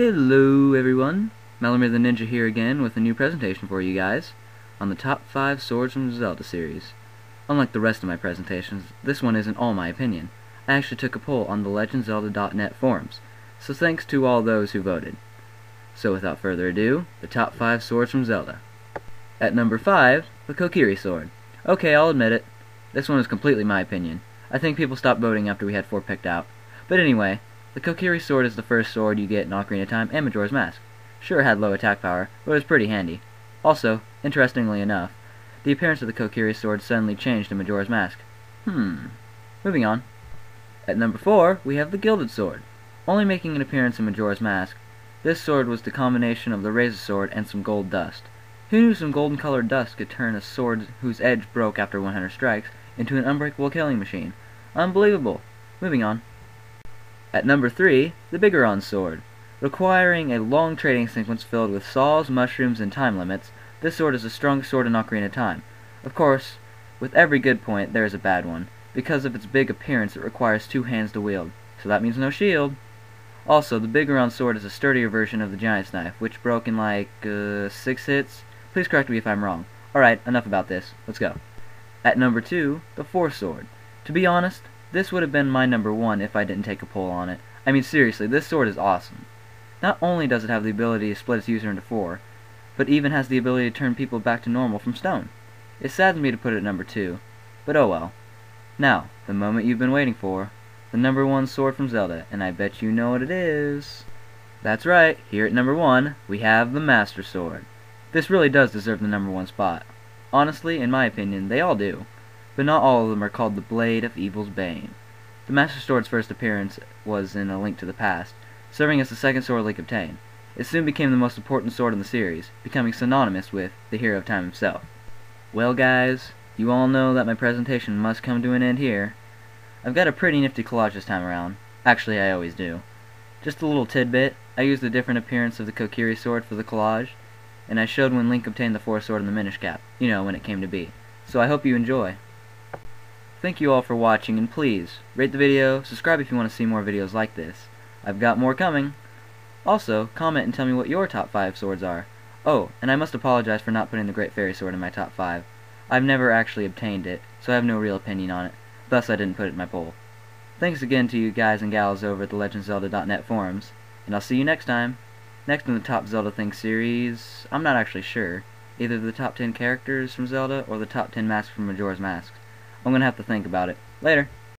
Hello everyone, malameurtheninja here again with a new presentation for you guys on the top 5 swords from the Zelda series. Unlike the rest of my presentations, this one isn't all my opinion. I actually took a poll on the legendzelda.net forums, so thanks to all those who voted. So without further ado, the top 5 swords from Zelda. At number 5, the Kokiri sword. Okay, I'll admit it, this one is completely my opinion. I think people stopped voting after we had 4 picked out. But anyway, the Kokiri sword is the first sword you get in Ocarina of Time and Majora's Mask. Sure, it had low attack power, but it was pretty handy. Also, interestingly enough, the appearance of the Kokiri sword suddenly changed in Majora's Mask. Moving on. At number 4, we have the Gilded Sword. Only making an appearance in Majora's Mask, this sword was the combination of the Razor Sword and some gold dust. Who knew some golden colored dust could turn a sword whose edge broke after 100 strikes into an unbreakable killing machine? Unbelievable. Moving on. At number 3, the Bigoron sword. Requiring a long trading sequence filled with saws, mushrooms, and time limits, this sword is the strongest sword in Ocarina of Time. Of course, with every good point, there is a bad one. Because of its big appearance, it requires 2 hands to wield, so that means no shield. Also, the Bigoron sword is a sturdier version of the Giant's Knife, which broke in like, 6 hits. Please correct me if I'm wrong. Alright, enough about this. Let's go. At number 2, the Force sword. To be honest, this would have been my number 1 if I didn't take a poll on it. I mean seriously, this sword is awesome. Not only does it have the ability to split its user into 4, but even has the ability to turn people back to normal from stone. It saddens me to put it at number 2, but oh well. Now, the moment you've been waiting for, the number 1 sword from Zelda, and I bet you know what it is. That's right, here at number 1, we have the Master Sword. This really does deserve the number 1 spot. Honestly, in my opinion, they all do. But not all of them are called the Blade of Evil's Bane. The Master Sword's first appearance was in A Link to the Past, serving as the second sword Link obtained. It soon became the most important sword in the series, becoming synonymous with the Hero of Time himself. Well guys, you all know that my presentation must come to an end here. I've got a pretty nifty collage this time around. Actually, I always do. Just a little tidbit, I used a different appearance of the Kokiri sword for the collage, and I showed when Link obtained the Force sword in the Minish Cap, you know, when it came to be. So I hope you enjoy. Thank you all for watching, and please, rate the video, subscribe if you want to see more videos like this. I've got more coming. Also, comment and tell me what your top 5 swords are. Oh, and I must apologize for not putting the Great Fairy Sword in my top 5. I've never actually obtained it, so I have no real opinion on it, thus I didn't put it in my poll. Thanks again to you guys and gals over at the legendzelda.net forums, and I'll see you next time. Next in the Top Zelda Things series, I'm not actually sure. Either the top 10 characters from Zelda or the top 10 masks from Majora's Mask. I'm gonna have to think about it. Later.